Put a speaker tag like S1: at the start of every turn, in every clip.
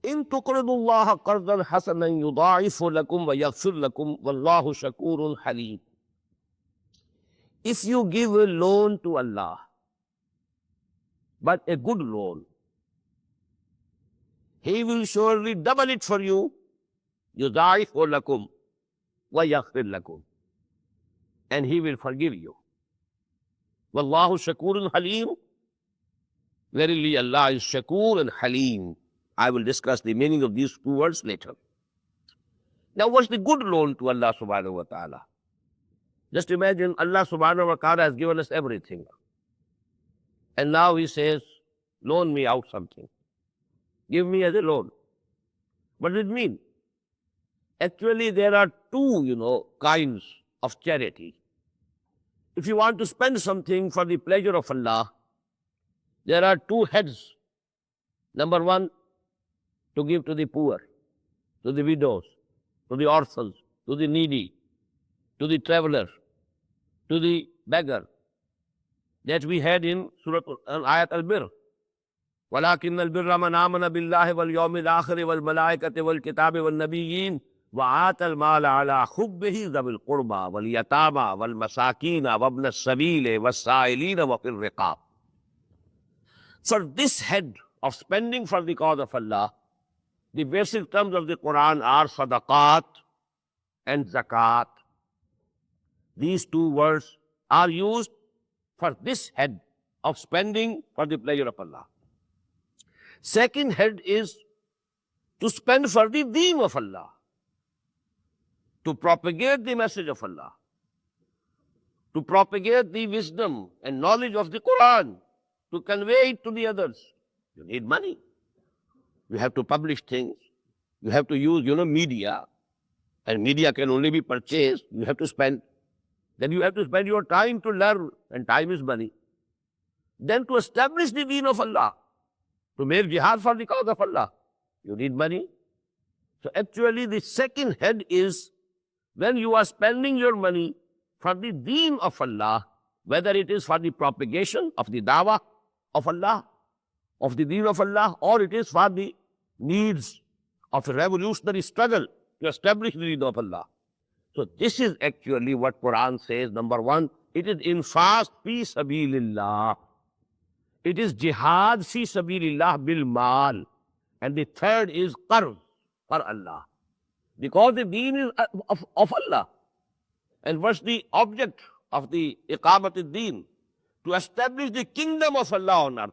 S1: إن تقرضوا الله قرضا حسنا يضاعف لكم ويغفر لكم والله شكور حليم. If you give a loan to Allah, but a good loan, He will surely double it for you. يضاعف لكم ويغفر لكم, and He will forgive you. والله شكور حليم. Verily Allah is Shakur and Halim. I will discuss the meaning of these two words later. Now, what's the good loan to Allah subhanahu wa ta'ala? Just imagine Allah subhanahu wa ta'ala has given us everything. And now He says, loan me out something. Give me as a loan. What does it mean? Actually, there are two, kinds of charity. If you want to spend something for the pleasure of Allah, there are two heads. Number one, to give to the poor, to the widows, to the orphans, to the needy, to the traveler, to the beggar. That we had in Surah Ayat al-Bir. وَلَكِنَّ الْبِرَّ مَنْ آمَنَ بِاللَّهِ وَالْيَوْمِ الْآخِرِ وَالْمَلَائِكَةِ وَالْكِتَابِ وَالنَّبِيِّينَ وَآتَى الْمَالَ عَلَى حُبِّهِ ذَوِي الْقُرْبَى وَالْيَتَامَى وَالْمَسَاكِينَ وَابْنَ السَّبِيلِ وَالسَّائِلِينَ وَفِي الرِّقَابِ. For this head of spending for the cause of Allah, the basic terms of the Quran are sadaqat and zakat. These two words are used for this head of spending for the pleasure of Allah. Second head is to spend for the deen of Allah, to propagate the message of Allah, to propagate the wisdom and knowledge of the Quran, to convey it to the others. You need money. You have to publish things. You have to use, media. And media can only be purchased. You have to spend. Then you have to spend your time to learn. And time is money. Then to establish the deen of Allah, to make jihad for the cause of Allah, you need money. So actually the second head is when you are spending your money for the deen of Allah, whether it is for the propagation of the dawah of Allah, of the deen of Allah, or it is for the needs of a revolutionary struggle to establish the deen of Allah. So this is actually what Quran says. Number one, it is infaq fi sabilillah. It is jihad fi sabilillah bil mal. And the third is qarz for Allah. Because the deen is of Allah. And what's the object of the iqamat al-deen? To establish the kingdom of Allah on earth.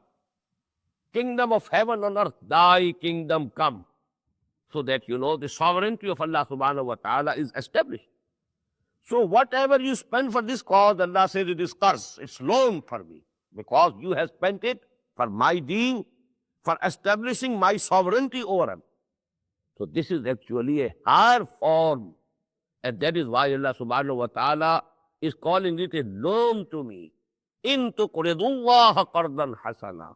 S1: Kingdom of heaven on earth. Thy kingdom come. So that the sovereignty of Allah subhanahu wa ta'ala is established. So whatever you spend for this cause, Allah says it is qarz. It's loan for me. Because you have spent it for my deen, for establishing my sovereignty over him. So this is actually a higher form. And that is why Allah subhanahu wa ta'ala is calling it a loan to me. In tuqridullaha qardan hasana.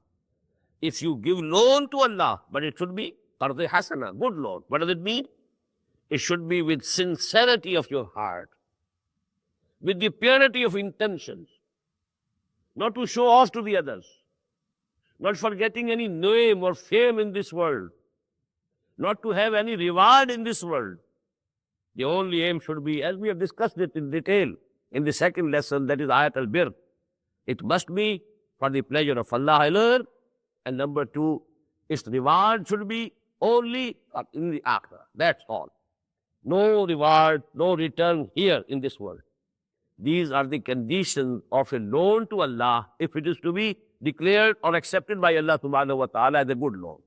S1: If you give loan to Allah, but it should be qardan hasana, good loan. What does it mean? It should be with sincerity of your heart, with the purity of intentions, not to show off to the others, not for getting any name or fame in this world, not to have any reward in this world. The only aim should be, as we have discussed it in detail in the second lesson, that is Ayat al-Bir. It must be for the pleasure of Allah alone. And number two, its reward should be only in the akhirah. That's all. No reward, no return here in this world. These are the conditions of a loan to Allah if it is to be declared or accepted by Allah subhanahu wa ta'ala as a good loan.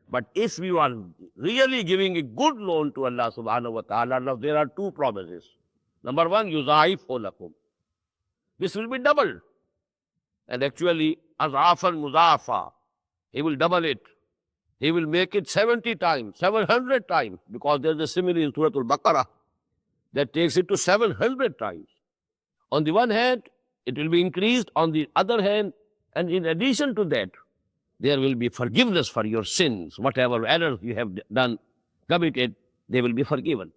S1: But if you are really giving a good loan to Allah subhanahu wa ta'ala, now there are two promises. Number one, yuzaifu lakum. This will be doubled. And actually, azafan muzafa. He will double it. He will make it 70 times, 700 times, because there is a simile in Surah Al-Baqarah that takes it to 700 times. On the one hand, it will be increased. On the other hand, and in addition to that, there will be forgiveness for your sins. Whatever errors you have done, committed, they will be forgiven.